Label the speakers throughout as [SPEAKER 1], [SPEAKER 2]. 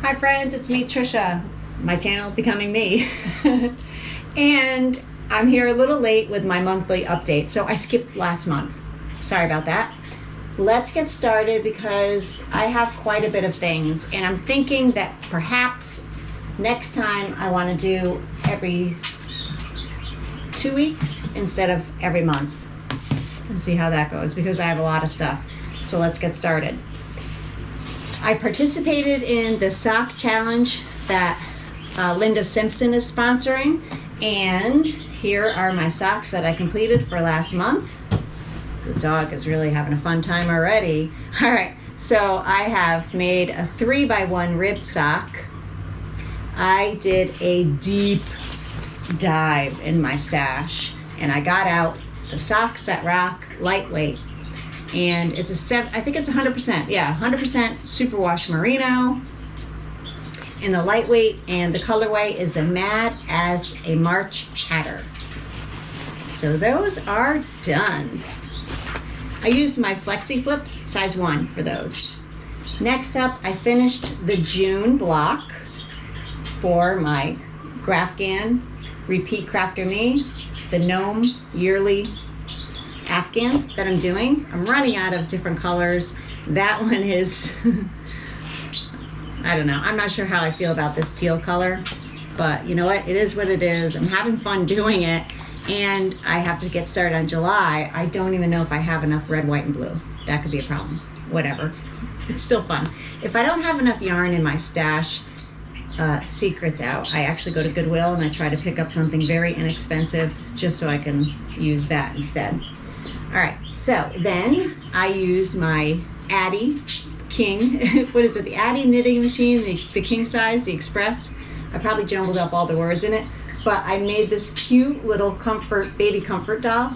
[SPEAKER 1] Hi friends, it's me Trisha, my channel Becoming Me. And I'm here a little late with my monthly update, so I skipped last month. Sorry about that. Let's get started because I have quite a bit of things and I'm thinking that perhaps next time I want to do every 2 weeks instead of every month and see how that goes because I have a lot of stuff. So let's get started. I participated in the sock challenge that Linda Simpson is sponsoring, and here are my socks that I completed for last month. The dog is really having a fun time already. All right, so I have made a 3x1 rib sock. I did a deep dive in my stash and I got out the socks that rock, lightweight. And it's I think it's 100%, yeah, 100% superwash merino in the lightweight, and the colorway is a Mad as a March Hatter. So those are done. I used my Flexi Flips size 1 for those. Next up, I finished the June block for my Afghan Repeat Crafter Me, the Gnome yearly Afghan that I'm doing. I'm running out of different colors. That one is, I don't know. I'm not sure how I feel about this teal color, but you know what? It is what it is. I'm having fun doing it, and I have to get started on July. I don't even know if I have enough red, white, and blue. That could be a problem. Whatever. It's still fun. If I don't have enough yarn in my stash, secrets out, I actually go to Goodwill and I try to pick up something very inexpensive just so I can use that instead. All right, so then I used my Addi King, what is it, the Addi knitting machine, the king size, the express. I probably jumbled up all the words in it, but I made this cute little baby comfort doll.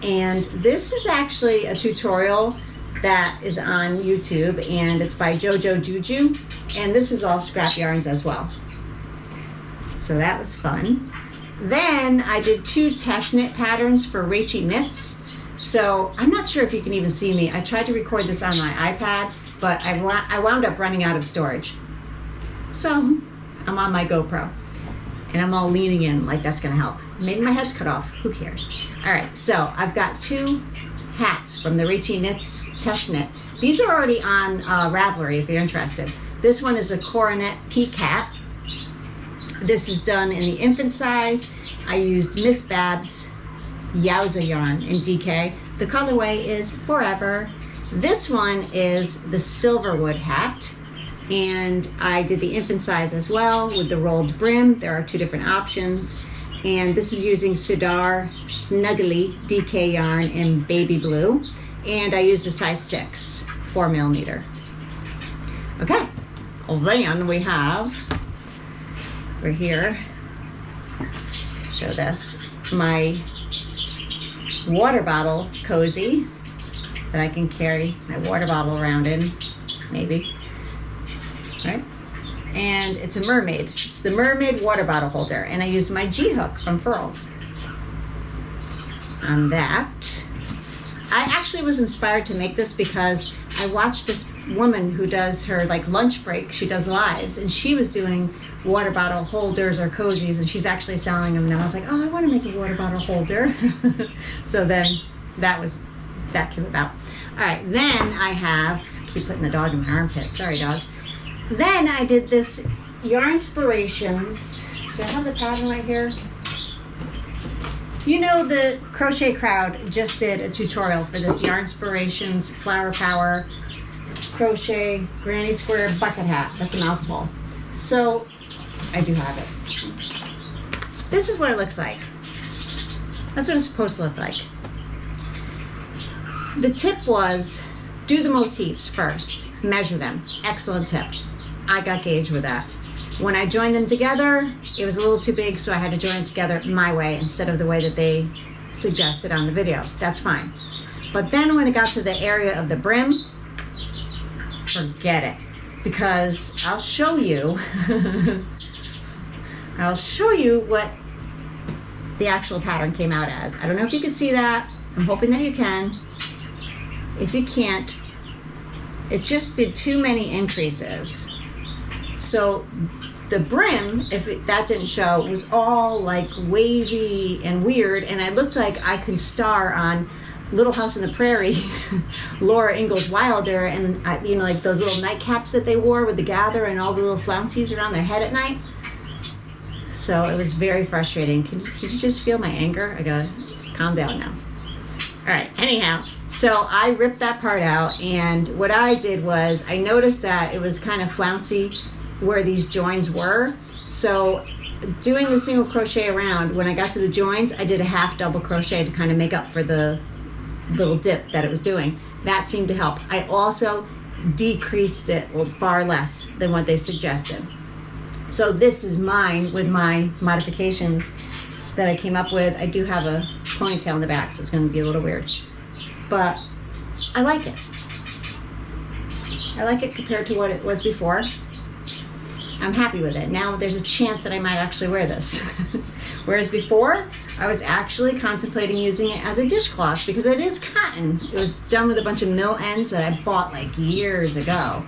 [SPEAKER 1] And this is actually a tutorial that is on YouTube, and it's by Jojo Juju, and this is all scrap yarns as well. So that was fun. Then I did 2 test knit patterns for Rachie Knits. So I'm not sure if you can even see me. I tried to record this on my iPad, but I wound up running out of storage. So I'm on my GoPro and I'm all leaning in like that's gonna help. Maybe my head's cut off, who cares? All right, so I've got 2 hats from the Rachie Knits test knit. These are already on Ravelry if you're interested. This one is a Coronet Peak hat. This is done in the infant size. I used Miss Babs Yowza yarn in DK. The colorway is Forever. This one is the Silverwood hat, and I did the infant size as well with the rolled brim. There are 2 different options, and this is using Sidar Snuggly DK yarn in baby blue, and I used a size 6, 4mm. Okay, well then we have, over here, show this, my water bottle cozy that I can carry my water bottle around in, maybe, right? And it's a Mermaid. It's the Mermaid water bottle holder, and I used my G-hook from Furls on that. I actually was inspired to make this because I watched this woman who does her lunch break. She does lives, and she was doing water bottle holders or cozies, and she's actually selling them. And I was like, oh, I want to make a water bottle holder. So then that came about. All right, then I keep putting the dog in my armpit. Sorry, dog. Then I did this Yarnspirations. Do I have the pattern right here? You know, the crochet crowd just did a tutorial for this Yarnspirations Flower Power crochet granny square bucket hat. That's a mouthful. So I do have it. This is what it looks like. That's what it's supposed to look like. The tip was do the motifs first, measure them. Excellent tip. I got gauged with that. When I joined them together, it was a little too big, so I had to join it together my way instead of the way that they suggested on the video. That's fine. But then when it got to the area of the brim, forget it. Because I'll show you, what the actual pattern came out as. I don't know if you can see that. I'm hoping that you can. If you can't, it just did too many increases. So the brim, that didn't show, was all like wavy and weird, and I looked like I could star on Little House on the Prairie, Laura Ingalls Wilder, and you know, like those little nightcaps that they wore with the gather and all the little flouncies around their head at night. So it was very frustrating. Did you just feel my anger? I gotta calm down now. All right, anyhow, so I ripped that part out, and what I did was I noticed that it was kind of flouncy where these joins were. So doing the single crochet around, when I got to the joins, I did a half double crochet to kind of make up for the little dip that it was doing. That seemed to help. I also decreased it far less than what they suggested. So this is mine with my modifications that I came up with. I do have a ponytail in the back, so it's going to be a little weird, but I like it. I like it compared to what it was before. I'm happy with it. Now there's a chance that I might actually wear this. Whereas before, I was actually contemplating using it as a dishcloth because it is cotton. It was done with a bunch of mill ends that I bought like years ago.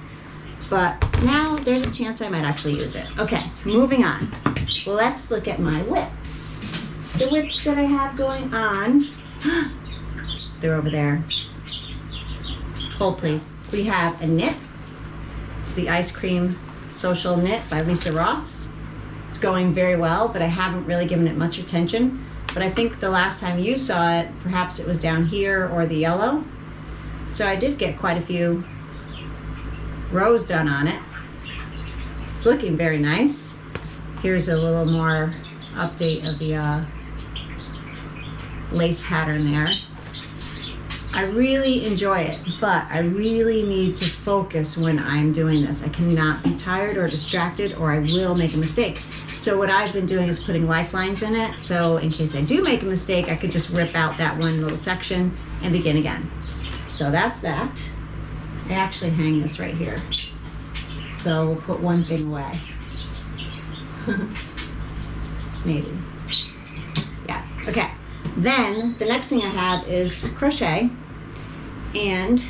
[SPEAKER 1] But now there's a chance I might actually use it. Okay, moving on. Let's look at my whips. The whips that I have going on, they're over there. Hold please. We have a knit. It's the Ice Cream Social Knit by Lisa Ross. It's going very well, but I haven't really given it much attention. But I think the last time you saw it, perhaps it was down here or the yellow. So I did get quite a few rows done on it. It's looking very nice. Here's a little more update of the lace pattern there. I really enjoy it, but I really need to focus when I'm doing this. I cannot be tired or distracted or I will make a mistake. So what I've been doing is putting lifelines in it, so in case I do make a mistake, I could just rip out that one little section and begin again. So that's that. I actually hang this right here. So we'll put one thing away. Maybe. Yeah, okay. Then the next thing I have is crochet, and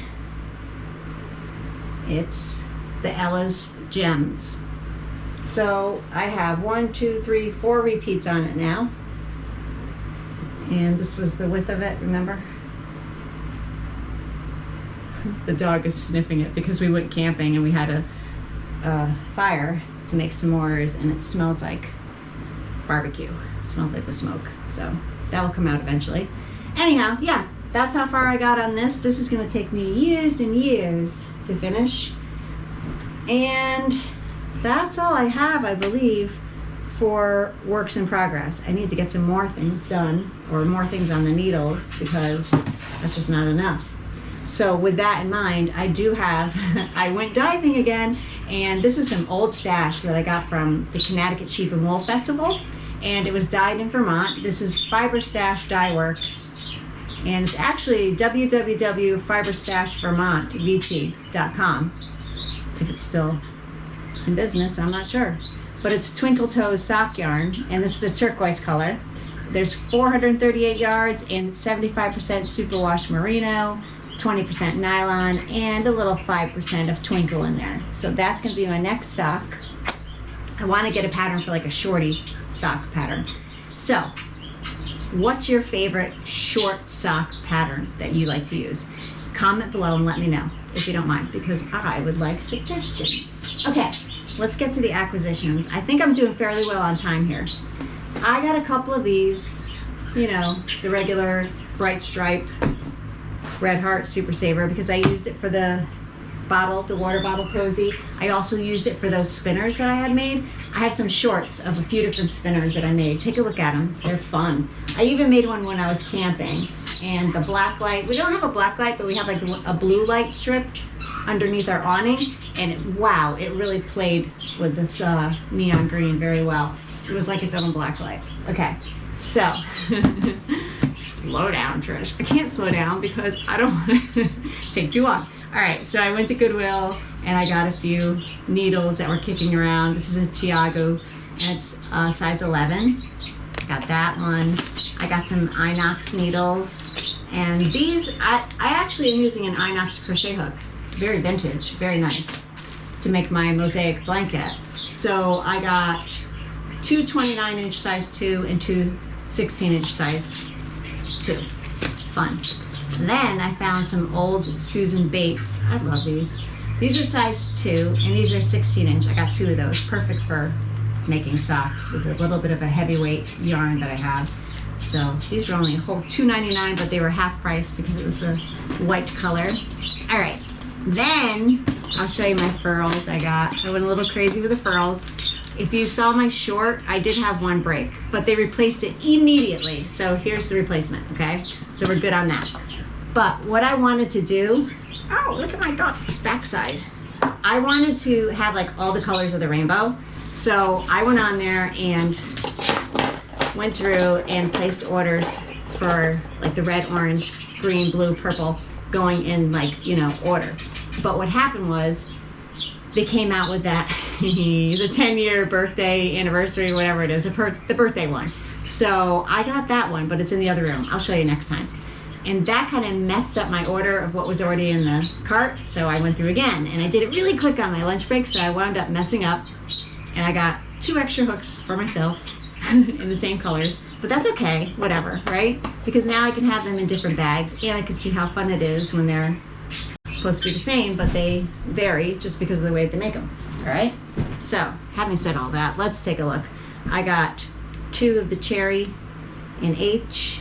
[SPEAKER 1] it's the Ella's Gems. So I have 1, 2, 3, 4 repeats on it now, and this was the width of it, remember? The dog is sniffing it because we went camping and we had a fire to make s'mores, and it smells like barbecue. It smells like the smoke, so that'll come out eventually. Anyhow, yeah, that's how far I got on this. This is going to take me years and years to finish. And that's all I have, I believe, for works in progress. I need to get some more things done, or more things on the needles, because that's just not enough. So with that in mind, I do have, I went diving again, and this is some old stash that I got from the Connecticut Sheep and Wool Festival. And it was dyed in Vermont. This is Fiber Stash Dye Works, and it's actually www.fiberstashvermontvt.com. If it's still in business, I'm not sure. But it's Twinkle Toes sock yarn, and this is a turquoise color. There's 438 yards and 75% superwash merino, 20% nylon, and a little 5% of twinkle in there. So that's going to be my next sock. I want to get a pattern for like a shorty sock pattern. So, what's your favorite short sock pattern that you like to use? Comment below and let me know if you don't mind, because I would like suggestions. Okay, let's get to the acquisitions. I think I'm doing fairly well on time here. I got a couple of these, you know, the regular bright stripe Red Heart Super Saver, because I used it for the bottle, the water bottle cozy. I also used it for those spinners that I had made. I have some shorts of a few different spinners that I made. Take a look at them. They're fun. I even made one when I was camping. And the black light, we don't have a black light, but we have like a blue light strip underneath our awning. And wow, it really played with this neon green very well. It was like its own black light. Okay, so slow down, Trish. I can't slow down because I don't want to take too long. All right, so I went to Goodwill and I got a few needles that were kicking around. This is a Chiagoo, and it's size 11. Got that one. I got some Inox needles, and these, I actually am using an Inox crochet hook. Very vintage, very nice. to make my mosaic blanket. So I got two 29-inch size 2 and two 16-inch size 2. Fun. Then I found some old Susan Bates. I love these. These are size 2 and these are 16-inch. I got 2 of those. Perfect for making socks with a little bit of a heavyweight yarn that I have. So these were only a whole $2.99, but they were half price because it was a white color. All right, then I'll show you my furls I went a little crazy with the furls. If you saw my short, I did have one break, but they replaced it immediately. So here's the replacement, okay? So we're good on that. But what I wanted to do, oh, look at my dog's backside. I wanted to have like all the colors of the rainbow. So I went on there and went through and placed orders for like the red, orange, green, blue, purple, going in like, you know, order. But what happened was they came out with that, the 10-year birthday, anniversary, whatever it is, the birthday one. So I got that one, but it's in the other room. I'll show you next time. And that kind of messed up my order of what was already in the cart. So I went through again and I did it really quick on my lunch break. So I wound up messing up and I got 2 extra hooks for myself in the same colors, but that's okay, whatever, right? Because now I can have them in different bags and I can see how fun it is when they're supposed to be the same, but they vary just because of the way they make them, all right? So having said all that, let's take a look. I got 2 of the cherry in H,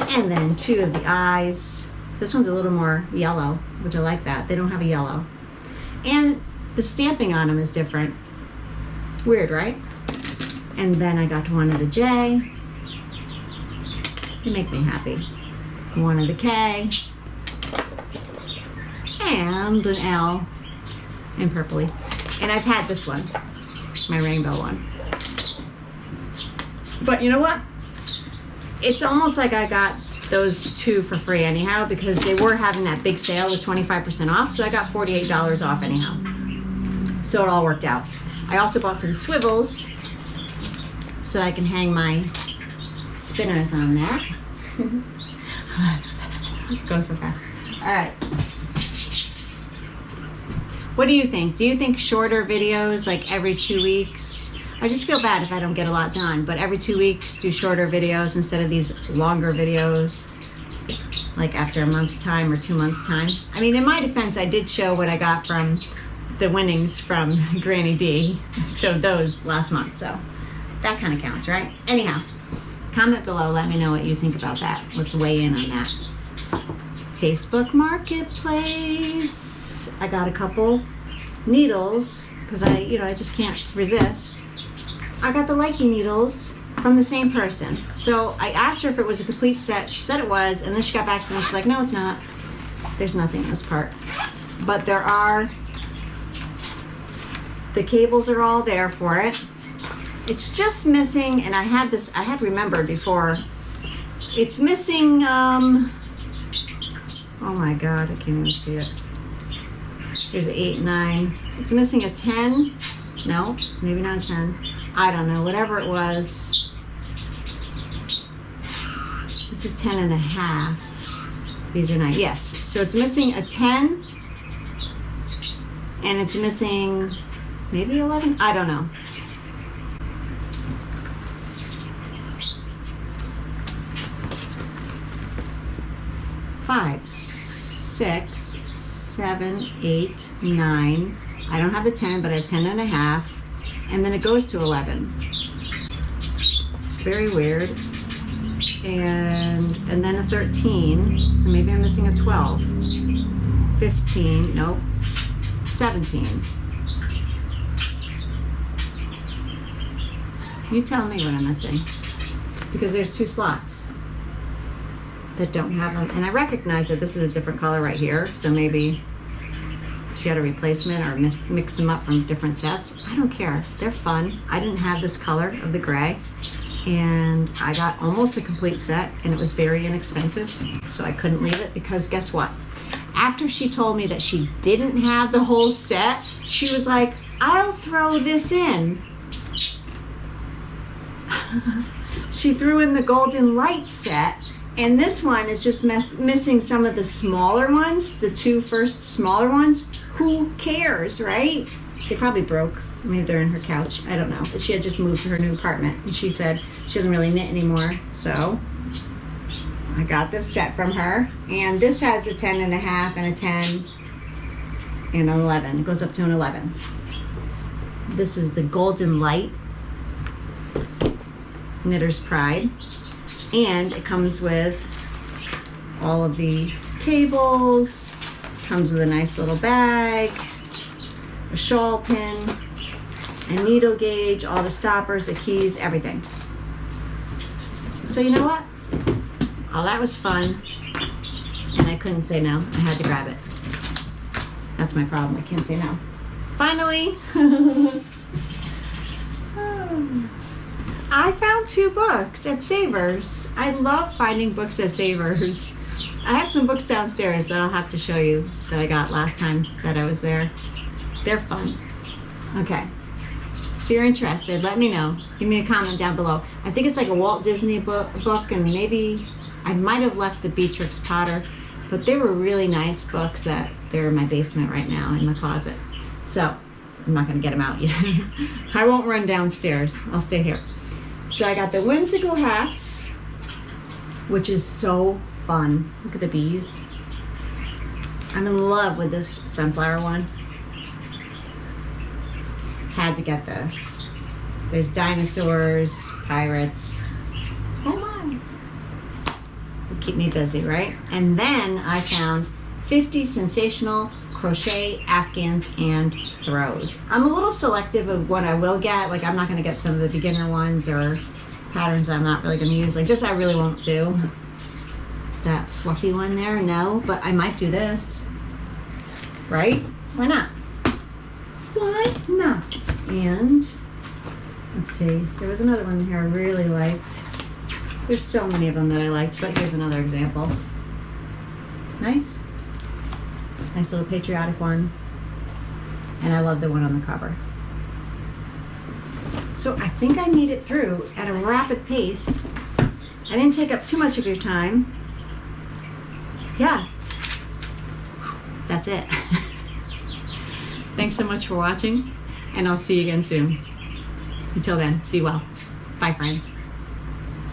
[SPEAKER 1] and then 2 of the eyes. This one's a little more yellow, which I like that. They don't have a yellow. And the stamping on them is different. Weird, right? And then I got 1 of the J. They make me happy. 1 of the K. And an L in purpley. And I've had this one, my rainbow one. But you know what? It's almost like I got those 2 for free anyhow because they were having that big sale with 25% off. So I got $48 off anyhow. So it all worked out. I also bought some swivels so I can hang my spinners on that. Go so fast. All right. What do you think? Do you think shorter videos, like every 2 weeks? I just feel bad if I don't get a lot done, but every 2 weeks do shorter videos instead of these longer videos, like after a month's time or 2 months' time. I mean, in my defense, I did show what I got from the winnings from Granny D. Showed those last month, so that kind of counts, right? Anyhow, comment below, let me know what you think about that. Let's weigh in on that. Facebook Marketplace. I got a couple needles because I just can't resist. I got the Lykke needles from the same person. So I asked her if it was a complete set. She said it was, and then she got back to me. She's like, no, it's not. There's nothing in this part. But there are, the cables are all there for it. It's just missing, and I had remembered before. It's missing, oh my God, I can't even see it. There's an 8, 9. It's missing a 10. No, maybe not a 10. I don't know, whatever it was. This is 10 and a half. These are 9, yes. So it's missing a 10, and it's missing maybe 11? I don't know. Five, 6, 7, 8, 9. I don't have the 10, but I have 10 and a half. And then it goes to 11. Very weird. And then a 13. So maybe I'm missing a 12. 15. Nope. 17. You tell me what I'm missing. Because there's 2 slots that don't have them. And I recognize that this is a different color right here. So maybe she had a replacement or mixed them up from different sets. I don't care. They're fun. I didn't have this color of the gray. And I got almost a complete set, and it was very inexpensive. So I couldn't leave it because guess what? After she told me that she didn't have the whole set, she was like, I'll throw this in. She threw in the Golden Light set, And this one is just missing some of the smaller ones, the two first smaller ones. Who cares, right? They probably broke. Maybe they're in her couch. I don't know. But she had just moved to her new apartment, and she said she doesn't really knit anymore. So I got this set from her. And this has a 10.5 and a 10 and an 11. It goes up to an 11. This is the Golden Light Knitter's Pride. And it comes with all of the cables, comes with a nice little bag, a shawl pin, a needle gauge, all the stoppers, the keys, everything. So you know what? Oh, that was fun. And I couldn't say no. I had to grab it. That's my problem. I can't say no. Finally! I found 2 books at Savers. I love finding books at Savers. I have some books downstairs that I'll have to show you that I got last time that I was there. They're fun. Okay. If you're interested, let me know. Give me a comment down below. I think it's like a Walt Disney book, and maybe I might have left the Beatrix Potter, but they were really nice books that they're in my basement right now in my closet. So I'm not going to get them out yet. I won't run downstairs. I'll stay here. So I got the whimsical hats, which is so fun. Look at the bees. I'm in love with this sunflower one. Had to get this. There's dinosaurs, pirates. Oh my. It'll keep me busy, right? And then I found 50 sensational crochet, afghans, and throws. I'm a little selective of what I will get. Like, I'm not going to get some of the beginner ones or patterns that I'm not really going to use. Like this I really won't do. That fluffy one there, no. But I might do this. Right? Why not? Why not? And let's see. There was another one here I really liked. There's so many of them that I liked, but here's another example. Nice. Nice little patriotic one. And I love the one on the cover. So I think I made it through at a rapid pace. I didn't take up too much of your time. Yeah. That's it. Thanks so much for watching, and I'll see you again soon. Until then, be well. Bye, friends.